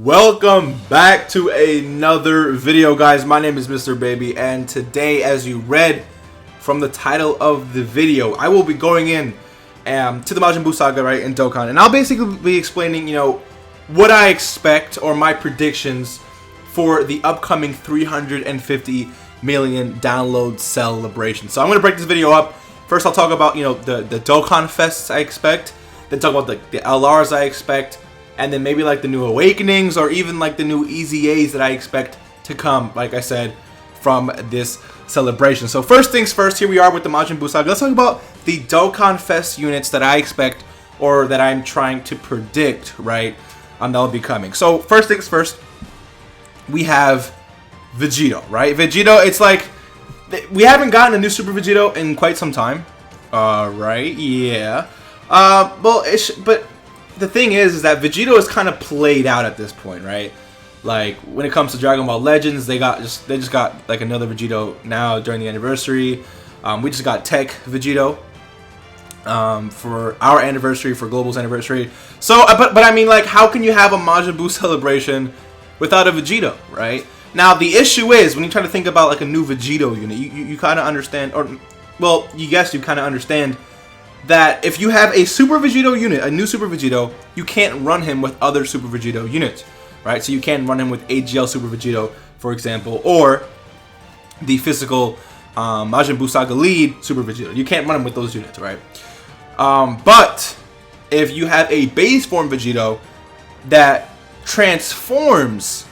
Welcome back to another video, guys. My name is Mr. Baby, and today, as you read from the title of the video, I will be going in to the Majin Buu Saga, right, in Dokkan, and I'll basically be explaining, what I expect or my predictions for the upcoming 350 million download celebration. So I'm going to break this video up. First, I'll talk about, the Dokkan Fests I expect, then talk about the LRs I expect, and then maybe like the new awakenings or even like the new EZAs that I expect to come, like I said, from this celebration. So first things first, here we are with the Majin Buu Saga. Let's talk about the Dokkan Fest units that I expect or that I'm trying to predict, right, that'll be coming. So first things first, we have Vegito, right? Vegito, it's like, we haven't gotten a new Super Vegito in quite some time, right? Yeah. But the thing is that Vegito is kind of played out at this point, right? Like when it comes to Dragon Ball Legends, they just got like another Vegito now during the anniversary. We just got Tech Vegito for our anniversary, for Global's anniversary. So, but I mean, like, how can you have a Majin Buu celebration without a Vegito, right? Now the issue is when you try to think about like a new Vegito unit, you kind of understand, or well, you kind of understand that if you have a Super Vegito unit, a new Super Vegito, you can't run him with other Super Vegito units, right? So you can't run him with AGL Super Vegito, for example, or the physical Majin Buu Saga lead Super Vegito. You can't run him with those units, right? But if you have a base form Vegito that transforms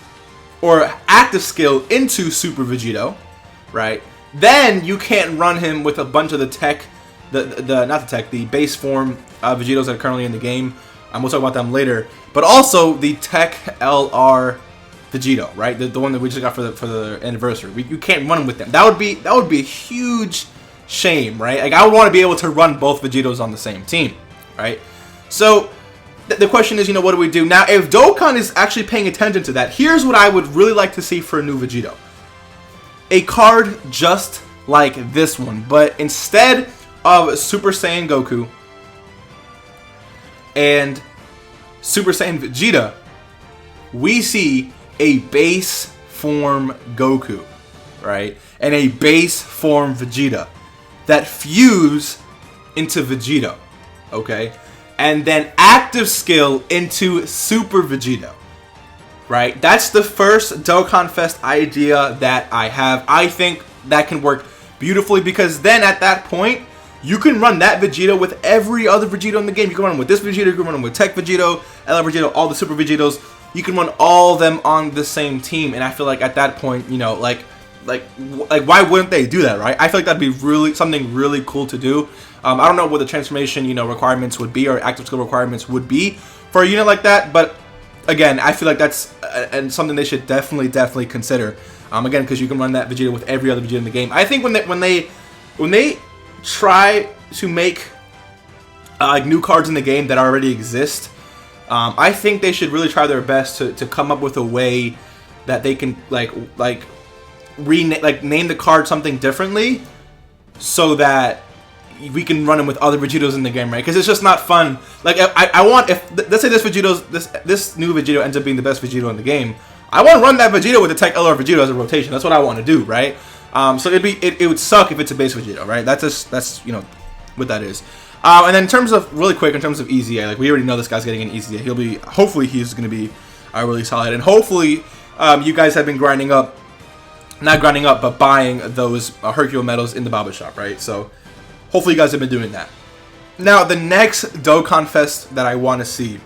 or active skill into Super Vegito, right? Then you can't run him with a bunch of the tech, the base form Vegetos that are currently in the game. We'll talk about them later. But also the Tech LR Vegito, right? The one that we just got for the anniversary. You can't run with them. That would be a huge shame, right? Like I would want to be able to run both Vegetos on the same team, right? So the question is, what do we do now? If Dokkan is actually paying attention to that, here's what I would really like to see for a new Vegito: a card just like this one, but instead of Super Saiyan Goku and Super Saiyan Vegeta, we see a base form Goku, right? And a base form Vegeta that fuse into Vegito, okay? And then active skill into Super Vegito, right? That's the first Dokkan Fest idea that I have. I think that can work beautifully because then at that point, you can run that Vegito with every other Vegito in the game. You can run them with this Vegito, you can run them with Tech Vegito, LR Vegito, all the Super Vegetos. You can run all of them on the same team, and I feel like at that point, like why wouldn't they do that, right? I feel like that'd be something really cool to do. I don't know what the transformation, requirements would be or active skill requirements would be for a unit like that, but again, I feel like that's and something they should definitely consider. Again, because you can run that Vegito with every other Vegito in the game. I think when they try to make new cards in the game that already exist, I think they should really try their best to come up with a way that they can name the card something differently so that we can run them with other Vegetos in the game, right? Because it's just not fun. Like I want, if let's say this new Vegito ends up being the best Vegito in the game, I want to run that Vegito with the Tech LR Vegito as a rotation. That's what I want to do, right? So it would suck if it's a base Vegito, right? That's what that is. And then in terms of EZA, like we already know this guy's getting an EZA. Hopefully he's gonna be really solid, and hopefully you guys have been not grinding up, but buying those Hercule medals in the Baba shop, right? So hopefully you guys have been doing that. Now the next Dokkan Fest that I want to see,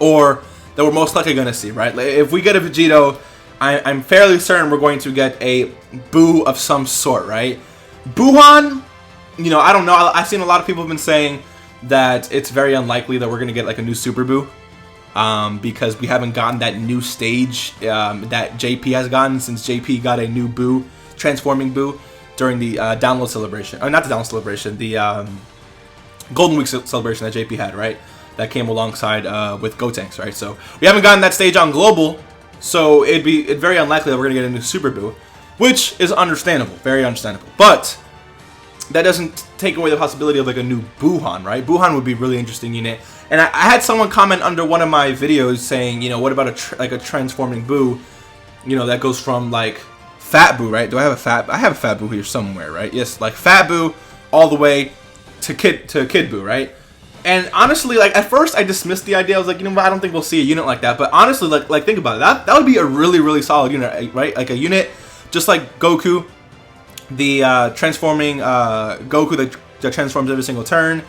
or that we're most likely gonna see, right? Like, if we get a Vegito, I'm fairly certain we're going to get a Buu of some sort, right? Buuhan, I don't know. I've seen a lot of people have been saying that it's very unlikely that we're going to get like a new Super Buu because we haven't gotten that new stage that JP has gotten since JP got a new Buu, transforming Buu during the download celebration. Or not the download celebration, the Golden Week celebration that JP had, right? That came alongside with Gotenks, right? So we haven't gotten that stage on Global. So it's very unlikely that we're going to get a new Super Buu, which is understandable, very understandable. But that doesn't take away the possibility of like a new Buhan, right? Buhan would be a really interesting unit. And I had someone comment under one of my videos saying, you know, what about a transforming Buu, you know, that goes from like Fat Buu, right? Do I have a Fat? I have a Fat Buu here somewhere, right? Yes, like Fat Buu all the way to Kid Buu, right? And honestly, like at first I dismissed the idea. I was like, you know what, I don't think we'll see a unit like that. But honestly, like think about it. That would be a really solid unit, right? Like a unit just like Goku, the transforming Goku that transforms every single turn,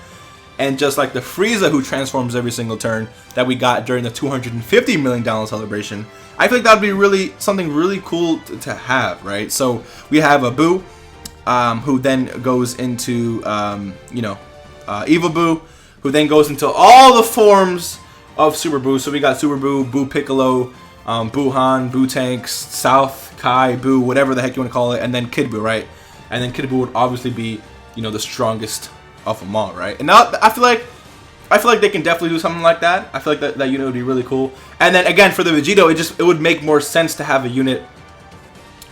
and just like the Frieza who transforms every single turn that we got during the $250 million celebration. I feel like that would be something really cool to have, right? So we have a Buu, who then goes into Evil Buu, who then goes into all the forms of Super Buu. So we got Super Buu, Buu Piccolo, Buhan, Buu Tanks, South Kai Buu, whatever the heck you want to call it, and then Kid Buu, right? And then Kid Buu would obviously be, you know, the strongest of them all, right? And now I feel like they can definitely do something like that. I feel like that unit would be really cool. And then again for the Vegito, it would make more sense to have a unit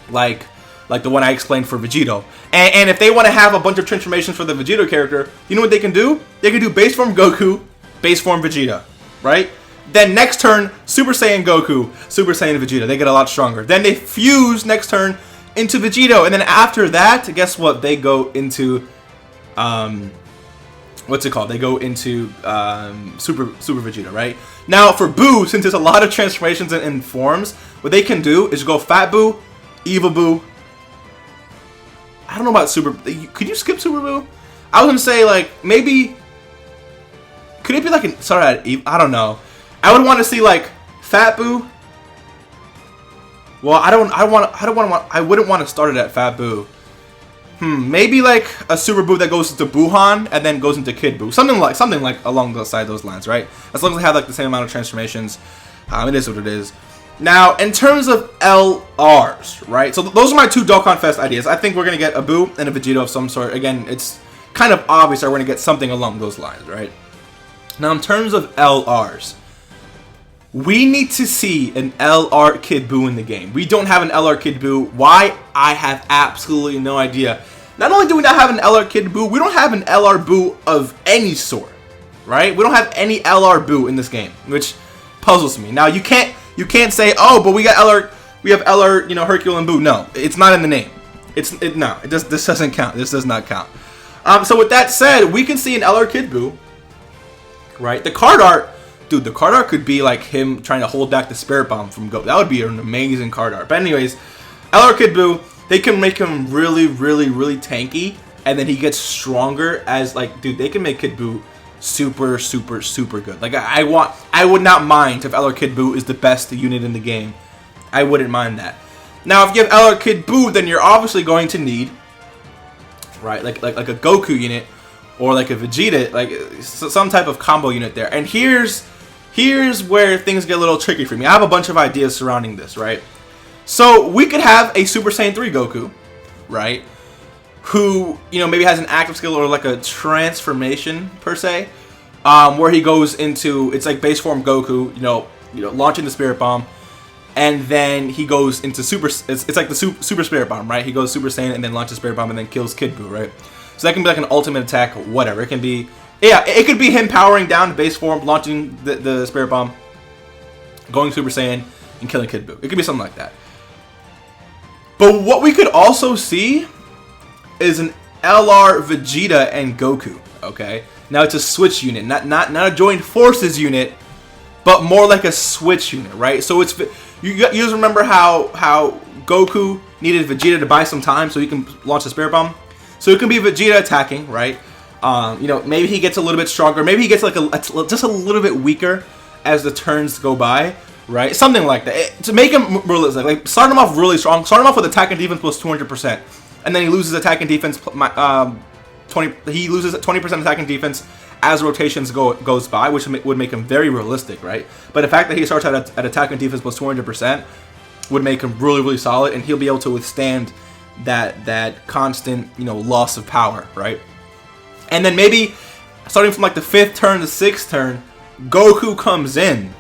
like the one I explained for Vegito. And if they want to have a bunch of transformations for the Vegito character, you know what they can do? They can do base form Goku, base form Vegeta, right? Then next turn, Super Saiyan Goku, Super Saiyan Vegeta. They get a lot stronger. Then they fuse next turn into Vegito. And then after that, guess what? They go into, what's it called? They go into Super Vegeta, right? Now for Buu, since there's a lot of transformations and forms, what they can do is go Fat Buu, Evil Buu. I don't know about Super. Could you skip Super Buu? I was gonna say like maybe. Could it be like an I don't know. I would want to see like Fat Buu. Well, I wouldn't want to start it at Fat Buu. Maybe like a Super Buu that goes into Buhan and then goes into Kid Buu. Something like along those lines, right? As long as they have like the same amount of transformations, it is what it is. Now, in terms of LRs, right? So those are my two Dokkan Fest ideas. I think we're gonna get a Buu and a Vegito of some sort. Again, it's kind of obvious that we're gonna get something along those lines, right? Now, in terms of LRs, we need to see an LR Kid Buu in the game. We don't have an LR Kid Buu. Why? I have absolutely no idea. Not only do we not have an LR Kid Buu, we don't have an LR Buu of any sort, right? We don't have any LR Buu in this game, which puzzles me. Now, you can't say, oh, but we have LR, you know, Hercule and Buu. No, it's not in the name. This doesn't count. This does not count. So with that said, we can see an LR Kid Buu, right? The card art, dude, the card art could be like him trying to hold back the Spirit Bomb from Go. That would be an amazing card art. But anyways, LR Kid Buu, they can make him really tanky, and then he gets stronger as like, dude, they can make Kid Buu super good. Like I would not mind if LR Kid Buu is the best unit in the game. I wouldn't mind that. Now, if you have LR Kid Buu, then you're obviously going to need, right, like a Goku unit or like a Vegeta, like some type of combo unit there. And here's where things get a little tricky for me. I have a bunch of ideas surrounding this, right? So we could have a Super Saiyan 3 Goku, right? Who, you know, maybe has an active skill or like a transformation per se, where he goes into, it's like base form Goku, you know, launching the Spirit Bomb, and then he goes into Super. It's like the Super Spirit Bomb, right? He goes Super Saiyan and then launches Spirit Bomb and then kills Kid Buu, right? So that can be like an ultimate attack, whatever. It can be, yeah, it could be him powering down base form, launching the Spirit Bomb, going Super Saiyan, and killing Kid Buu. It could be something like that. But what we could also see is an LR Vegeta and Goku, okay? Now it's a switch unit, not a joined forces unit, but more like a switch unit, right? So it's, you guys remember how Goku needed Vegeta to buy some time so he can launch the Spirit Bomb? So it can be Vegeta attacking, right? You know, maybe he gets a little bit stronger, maybe he gets like just a little bit weaker as the turns go by, right? Something like that. To make him realistic, like start him off really strong, start him off with attack and defense plus 200%. And then he loses attack and defense. He loses 20% attack and defense as rotations goes by, which would make him very realistic, right? But the fact that he starts at attack and defense plus 200% would make him really solid, and he'll be able to withstand that constant, you know, loss of power, right? And then maybe starting from like the 5th turn to 6th turn, Goku comes in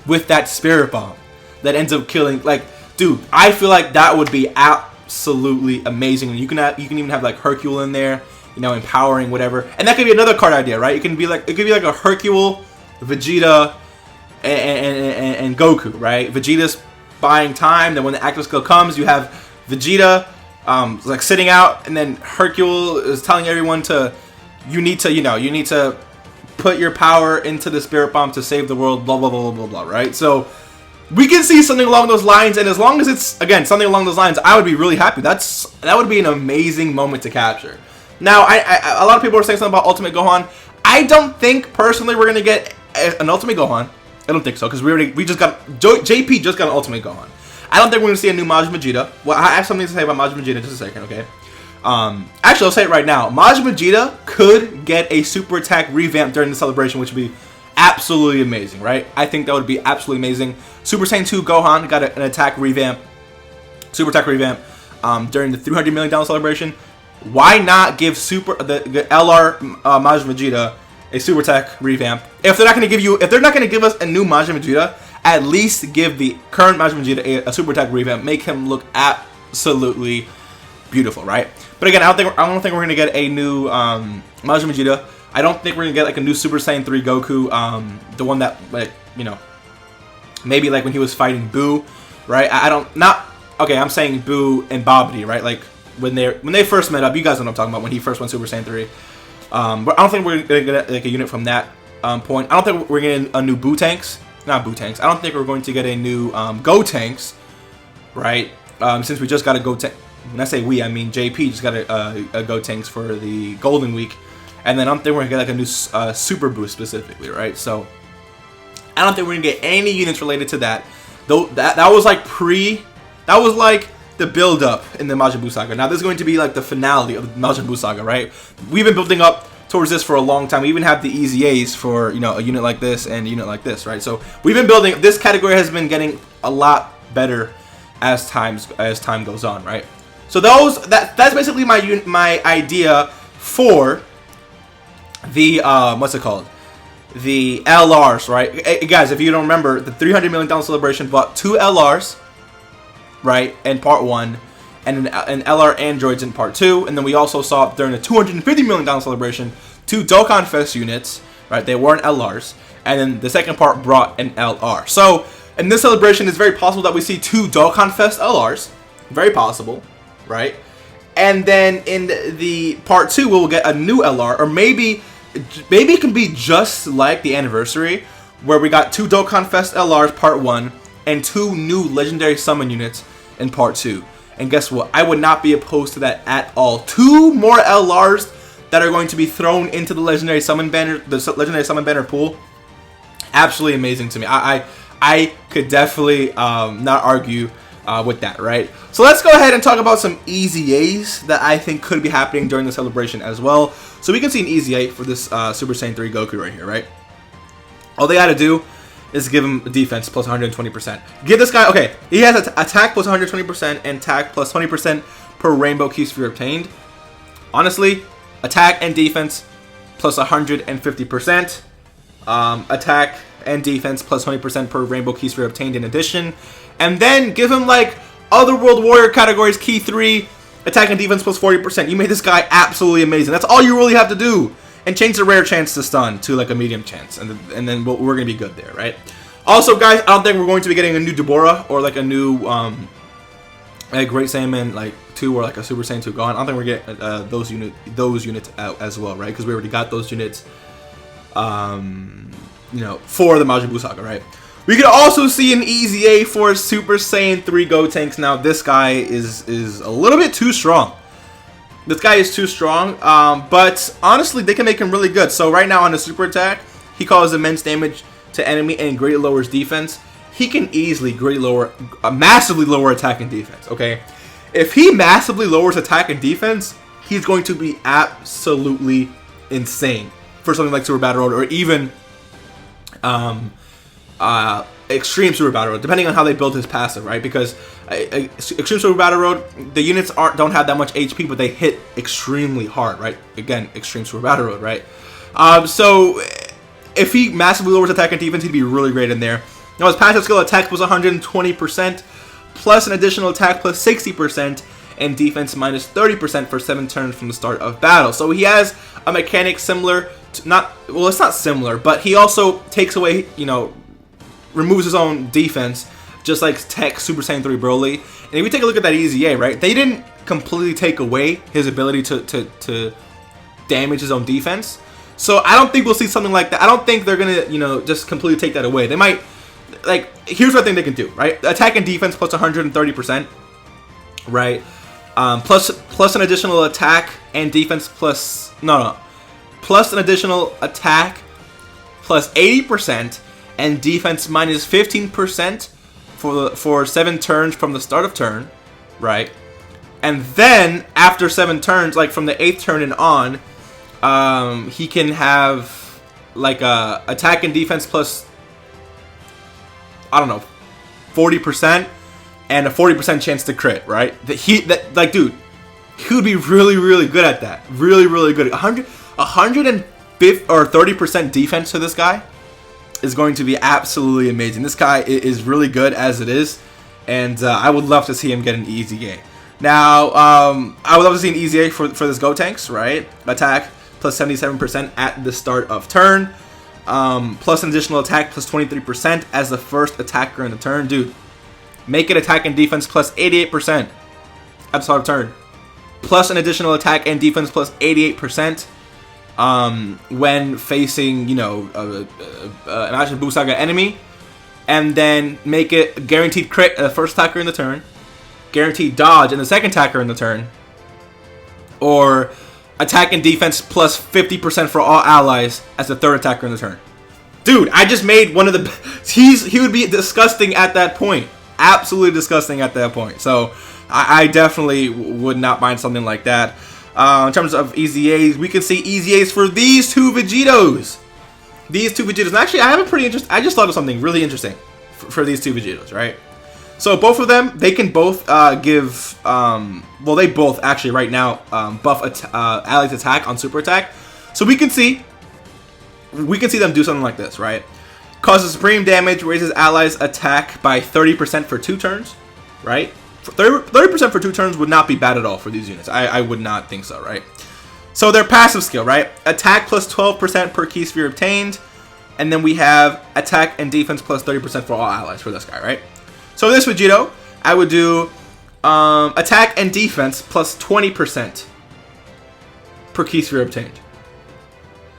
with that Spirit Bomb that ends up killing. Like, dude, I feel like that would be absolutely amazing. And you can even have like Hercule in there, you know, empowering whatever. And that could be another card idea, right? It could be like a Hercule, Vegeta, and Goku, right? Vegeta's buying time. Then when the active skill comes, you have Vegeta like sitting out, and then Hercule is telling everyone you need to put your power into the Spirit Bomb to save the world, blah blah blah blah blah, right? So we can see something along those lines, and as long as it's again something along those lines, I would be really happy. That would be an amazing moment to capture. Now, a lot of people are saying something about Ultimate Gohan. I don't think personally we're gonna get an Ultimate Gohan. I don't think so, because JP just got an Ultimate Gohan. I don't think we're gonna see a new Majin Vegeta. Well, I have something to say about Majin Vegeta in just a second, okay? Actually, I'll say it right now. Majin Vegeta could get a super attack revamp during the celebration, which would be absolutely amazing, right? I think that would be absolutely amazing. Super Saiyan 2 Gohan got an attack revamp, super attack revamp during the $300 million celebration. Why not give the LR Majin Vegeta a super attack revamp? If they're not going to give us a new Majin Vegeta, at least give the current Majin Vegeta a super attack revamp. Make him look absolutely beautiful, right? But again, I don't think we're gonna get a new Majin Vegeta. I don't think we're gonna get like a new Super Saiyan 3 Goku, the one that, like, you know, maybe like when he was fighting Boo, right? I'm saying Boo and Babidi, right? Like when they first met up. You guys know what I'm talking about, when he first went Super Saiyan 3. But I don't think we're gonna get like a unit from that point. I don't think we're getting a new Boo-Tanks. Not Boo-Tanks. I don't think we're going to get a new Go-Tanks, right? Since we just got a Go-Tank. When I say we, I mean JP just got a Go-Tanks for the Golden Week. And then I don't think we're going to get like a new Super Boost specifically, right? So I don't think we're going to get any units related to that. Though that was like that was like the build-up in the Majin Buu Saga. Now this is going to be like the finale of the Majin Buu Saga, right? We've been building up towards this for a long time. We even have the Easy A's for, you know, a unit like this and a unit like this, right? So we've been building. This category has been getting a lot better as time goes on, right? So that's basically my idea for the what's it called? The LRs, right? Hey, guys, if you don't remember, the $300 million celebration bought 2 LRs, right, in part 1, and an LR androids in part 2, and then we also saw during the $250 million celebration 2 Dokkan Fest units, right? They weren't LRs, and then the second part brought an LR. So in this celebration, it's very possible that we see 2 Dokkan Fest LRs, very possible, right? And then in the part 2, we'll get a new LR, or maybe it can be just like the anniversary, where we got 2 Dokkan Fest LRs part 1 and 2 new legendary summon units in part 2. And guess what? I would not be opposed to that at all. 2 more LRs that are going to be thrown into the legendary summon banner, pool. Absolutely amazing to me. I could definitely not argue with that, right? So let's go ahead and talk about some Easy A's that I think could be happening during the celebration as well. So we can see an Easy A for this Super Saiyan 3 Goku right here, right? All they gotta do is give him defense plus 120%. Give this guy, okay, he has attack plus 120% and attack plus 20% per rainbow key sphere obtained. Honestly, attack and defense plus 150%. Attack and defense plus 20% per rainbow key sphere obtained in addition. And then give him like Otherworld Warrior categories key 3, attack and defense plus 40%. You made this guy absolutely amazing. That's all you really have to do. And change the rare chance to stun to like a medium chance. And then we're going to be good there, right? Also, guys, I don't think we're going to be getting a new Deborah or like a new a Great Saiyaman like 2 or like a Super Saiyan 2 Gohan. I don't think we're getting those units out as well, right? Because we already got those units, you know, for the Majin Buu Saga, right? We could also see an Easy A for Super Saiyan 3 Gotenks. Now, this guy is a little bit too strong. This guy is too strong, but honestly, they can make him really good. So right now on the super attack, he causes immense damage to enemy and greatly lowers defense. He can easily massively lower attack and defense, okay? If he massively lowers attack and defense, he's going to be absolutely insane for something like Super Battle Road or even Extreme Super Battle Road, depending on how they build his passive, right? Because Extreme Super Battle Road, the units don't have that much HP, but they hit extremely hard, right? Again, Extreme Super Battle Road, right? So if he massively lowers attack and defense, he'd be really great in there. Now his passive skill attack was 120%, plus an additional attack plus 60%, and defense minus 30% for 7 turns from the start of battle. So he has a mechanic similar to, it's not similar, but he also takes away, you know, removes his own defense, just like Tech Super Saiyan 3 Broly. And if we take a look at that EZA, right, they didn't completely take away his ability to damage his own defense. So I don't think we'll see something like that. I don't think they're gonna, you know, just completely take that away. They might, like, here's what I think they can do, right? Attack and defense plus 130%, right? Plus an additional attack and defense plus plus an additional attack plus 80% and defense minus 15% for 7 turns from the start of turn, right? And then after 7 turns, like from the 8th turn and on, he can have like a attack and defense plus, I don't know, 40% and a 40% chance to crit, right? Like, dude, he would be really, really good at that. Really, really good. 130% defense to this guy is going to be absolutely amazing. This guy is really good as it is, and I would love to see him get an EZA. Now, I would love to see an EZA for this Gotenks, right? Attack plus 77% at the start of turn, plus an additional attack plus 23% as the first attacker in the turn. Dude, make it attack and defense plus 88% at the start of turn, plus an additional attack and defense plus 88% when facing, you know, an Majin Buu Saga enemy, and then make it guaranteed crit at the first attacker in the turn, guaranteed dodge in the second attacker in the turn, or attack and defense plus 50% for all allies as the third attacker in the turn. Dude, I just made one of the... He would be disgusting at that point. Absolutely disgusting at that point. So, I definitely would not mind something like that. In terms of EZAs, we can see EZAs for these 2 Vegetos. These 2 Vegetos. And actually, I have a pretty interesting... I just thought of something really interesting for these 2 Vegetos, right? So both of them, they can both give, well, they both actually right now buff allies attack on super attack. So we can see them do something like this, right? Causes supreme damage, raises allies attack by 30% for 2 turns, right? 30% for 2 turns would not be bad at all for these units. I would not think so, right? So their passive skill, right? Attack plus 12% per key sphere obtained, and then we have attack and defense plus 30% for all allies for this guy, right? So this Vegeto, I would do attack and defense plus 20% per key sphere obtained,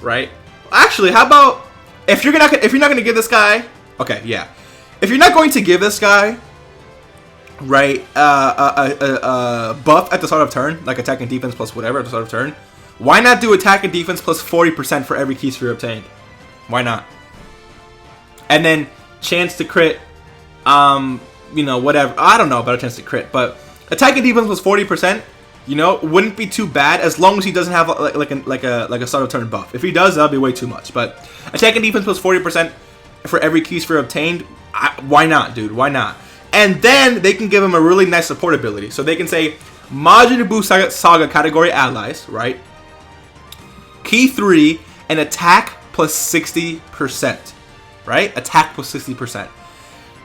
right? Actually, how about if you're not gonna give this guy, okay, yeah, if you're not going to give this guy, right, a buff at the start of turn, like attack and defense plus whatever at the start of turn, why not do attack and defense plus 40% for every key sphere obtained? Why not? And then chance to crit. You know, whatever. I don't know about a chance to crit, but attack and defense was 40%. You know, wouldn't be too bad as long as he doesn't have like a start of turn buff. If he does, that'll be way too much. But attack and defense was 40% for every key sphere obtained. Why not, dude? Why not? And then they can give him a really nice support ability. So they can say Majin Buu Saga category allies, right? Key 3 and attack plus 60%, right? Attack plus 60%.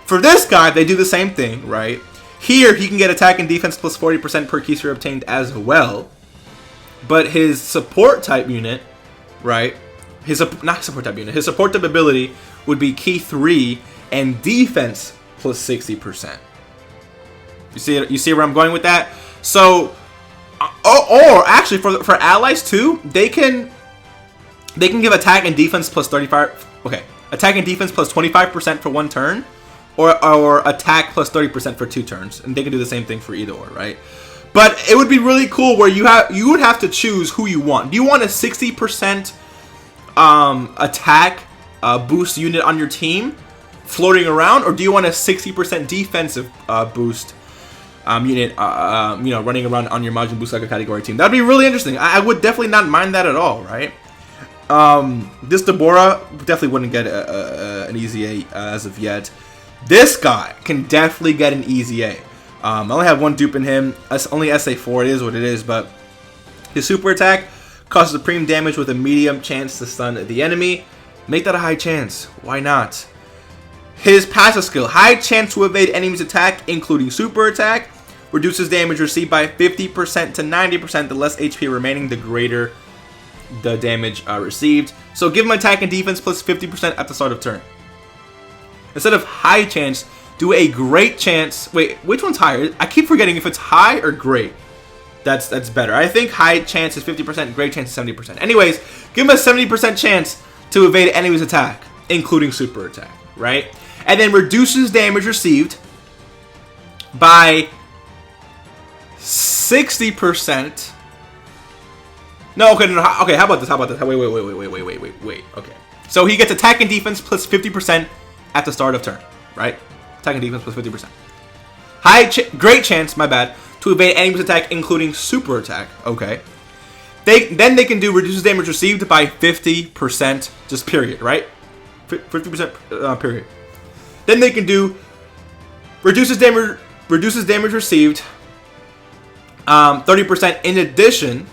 For this guy, they do the same thing, right? Here, he can get attack and defense plus 40% per key sphere obtained as well. But his support type unit, right? His support type ability would be key 3 and defense plus 60%. You see where I'm going with that? So, or actually for allies too, they can give attack and defense plus 35. Okay, attack and defense plus 25% for 1 turn. Or attack plus 30% for 2 turns, and they can do the same thing for either or, right? But it would be really cool where you would have to choose who you want. Do you want a 60% attack boost unit on your team floating around, or do you want a 60% defensive boost unit, you know, running around on your Majin Buu Saga category team? That'd be really interesting. I would definitely not mind that at all, right? This Deborah definitely wouldn't get an EZA as of yet. This guy can definitely get an EZA. I only have 1 dupe in him. It's only SA4. It is what it is. But his super attack causes supreme damage with a medium chance to stun the enemy. Make that a high chance. Why not? His passive skill. High chance to evade enemy's attack, including super attack. reduces damage received by 50% to 90%. The less HP remaining, the greater the damage received. So give him attack and defense plus 50% at the start of turn. Instead of high chance, do a great chance. Wait, which one's higher? I keep forgetting if it's high or great. That's better. I think high chance is 50%, great chance is 70%. Anyways, give him a 70% chance to evade enemy's attack, including super attack, right? And then reduces damage received by 60%. No, okay, no, okay, how about this? Wait. Okay. So he gets attack and defense plus 50% at the start of turn, right? Attack and defense plus 50%. Great chance, my bad, to evade enemy's attack, including super attack. Okay. Then they can do reduces damage received by 50%, just period, right? 50% period. Then they can do reduces damage received 30% in addition,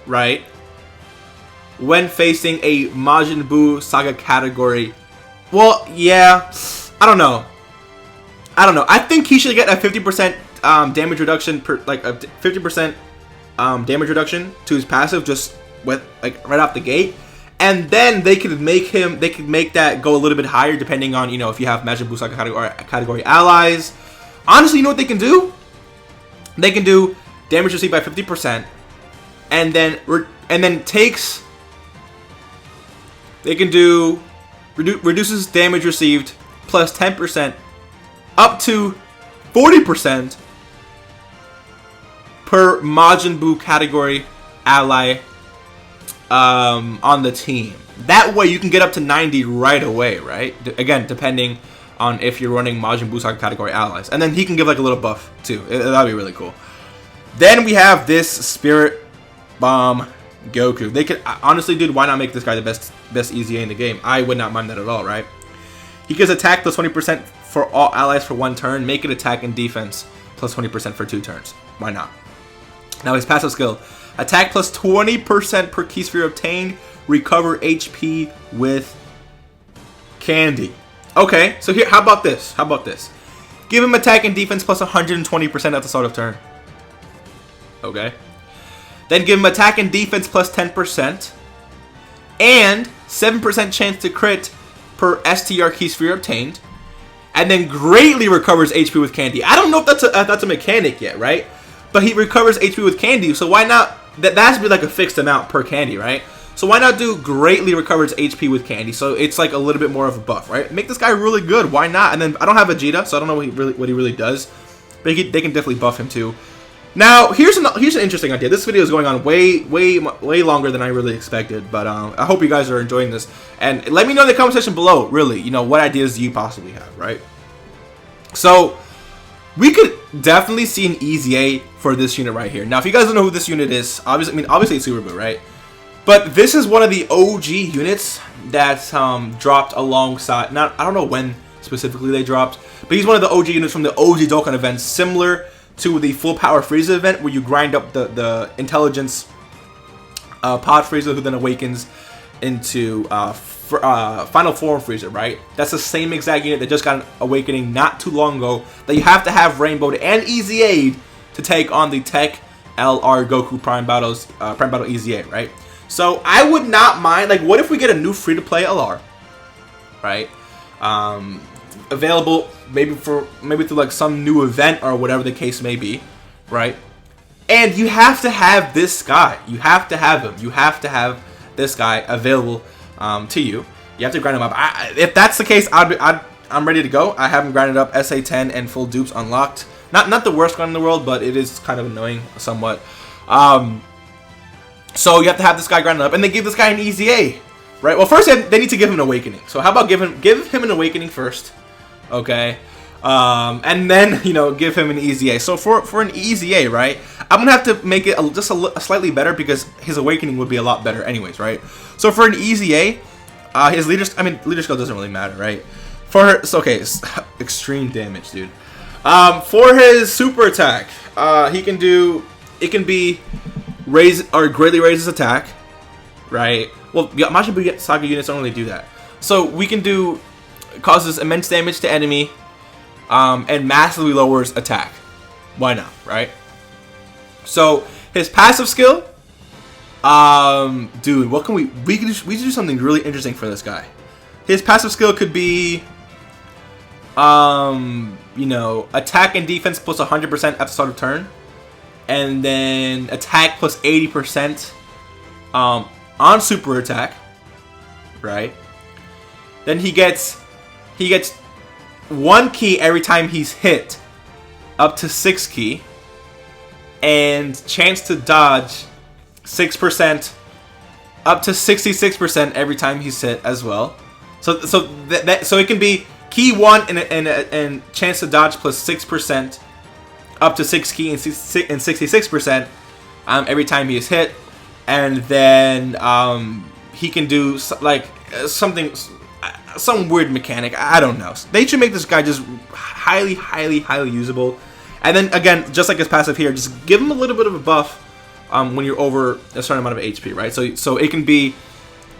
right? When facing a Majin Buu Saga category. Well, yeah, I don't know. I think he should get a 50% damage reduction per, like a 50% damage reduction to his passive just with like right off the gate, and then they could make that go a little bit higher depending on, you know, if you have Majin Buu Saga category allies. Honestly, you know what they can do? They can do damage received by 50%, and then takes. They can do reduces damage received plus 10% up to 40% per Majin Buu category ally on the team. That way you can get up to 90 right away, right? Again, depending on if you're running Majin Buu Saga category allies. And then he can give like a little buff too. That'd be really cool. Then we have this Spirit Bomb Goku. They could honestly, dude, why not make this guy the best EZA in the game? I would not mind that at all, right? He gets attack plus 20% for all allies for 1 turn. Make it attack and defense plus 20% for 2 turns. Why not? Now his passive skill: attack plus 20% per key sphere obtained. Recover HP with candy. Okay, so here, how about this? Give him attack and defense plus 120% at the start of turn. Okay. Then give him attack and defense plus 10%. And 7% chance to crit per STR key sphere obtained. And then greatly recovers HP with candy. I don't know if that's a mechanic yet, right? But he recovers HP with candy, so why not? That has to be like a fixed amount per candy, right? So why not do greatly recovers HP with candy? So it's like a little bit more of a buff, right? Make this guy really good. Why not? And then I don't have Vegeta, so I don't know what he really does. But they can definitely buff him too. Now here's an interesting idea. This video is going on way longer than I really expected, but I hope you guys are enjoying this. And let me know in the comment section below, really, you know, what ideas do you possibly have, right? So we could definitely see an EZA for this unit right here. Now, if you guys don't know who this unit is, obviously it's Super Buu, right? But this is one of the OG units that's dropped alongside. I don't know when specifically they dropped, but he's one of the OG units from the OG Dokkan events, similar to the Full Power Frieza event, where you grind up the intelligence Pod Frieza, who then awakens into Final Form Frieza, right? That's the same exact unit that just got an awakening not too long ago, that you have to have Rainbowed and EZA'd to take on the Tech LR Goku Prime Battle EZA, right? So I would not mind, like, what if we get a new free-to-play LR, right? Available maybe through like some new event or whatever the case may be, right? And you have to have this guy. You have to have him. You have to have this guy available to you. You have to grind him up. If that's the case, I'm ready to go. I have him grinded up, SA10 and full dupes unlocked. Not the worst grind in the world, but it is kind of annoying somewhat. So you have to have this guy grinded up, and they give this guy an EZA, right? Well, first they need to give him an awakening. So how about give him an awakening first, okay? And then, you know, give him an EZA. So for an EZA, right, I'm gonna have to make it just a slightly better, because his awakening would be a lot better anyways, right? So for an EZA, his leader skill doesn't really matter, right? Extreme damage, dude. For his super attack, it can be greatly raise his attack, right? Well, Majin Buu Saga units don't really do that. So we can do causes immense damage to enemy, and massively lowers attack. Why not, right? So his passive skill, dude, what can we could do something really interesting for this guy. His passive skill could be, you know, attack and defense plus 100% at the start of turn, and then attack plus 80% on super attack, right? Then he gets 1 key every time he's hit, up to 6 key, and chance to dodge 6%, up to 66% every time he's hit as well. So it can be key 1 and chance to dodge plus 6%, up to 6 key and 66% every time he is hit, and then he can do like some weird mechanic. I don't know. They should make this guy just highly usable. And then again, just like his passive here, just give him a little bit of a buff when you're over a certain amount of HP, right? So it can be,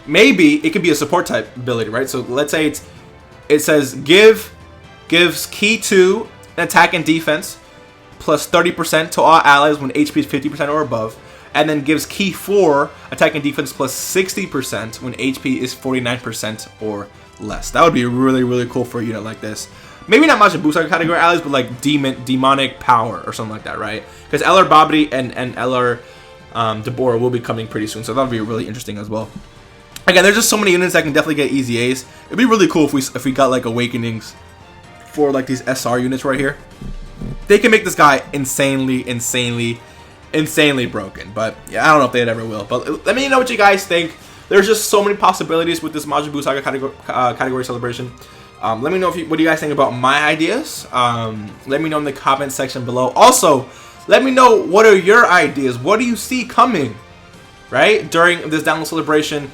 maybe it could be a support type ability, right? So let's say it says gives key 2 attack and defense plus 30% to all allies when HP is 50% or above, and then gives key 4 attack and defense plus 60% when HP is 49% or less. That would be really cool for a unit like this. Maybe not Majin Buu category allies, but like demonic power or something like that, right? Because LR Babidi and LR Deborah will be coming pretty soon, so that would be really interesting as well. Again, there's just so many units that can definitely get easy A's. It'd be really cool if we got like awakenings for like these SR units right here. They can make this guy insanely broken. But yeah, I don't know if they ever will. But let me know what you guys think. There's just so many possibilities with this Majin Buu Saga category celebration. Let me know what do you guys think about my ideas. Let me know in the comment section below. Also, let me know what are your ideas. What do you see coming, right, during this download celebration?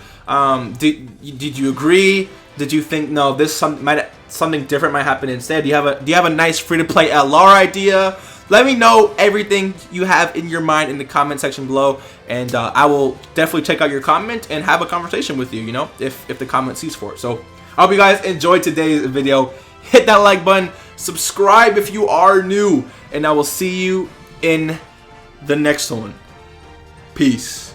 Did you agree? Did you think no, something different might happen instead? Do you have a nice free to play LR idea? Let me know everything you have in your mind in the comment section below, and I will definitely check out your comment and have a conversation with you. You know, if the comment sees for it. So I hope you guys enjoyed today's video. Hit that like button, subscribe if you are new, and I will see you in the next one. Peace.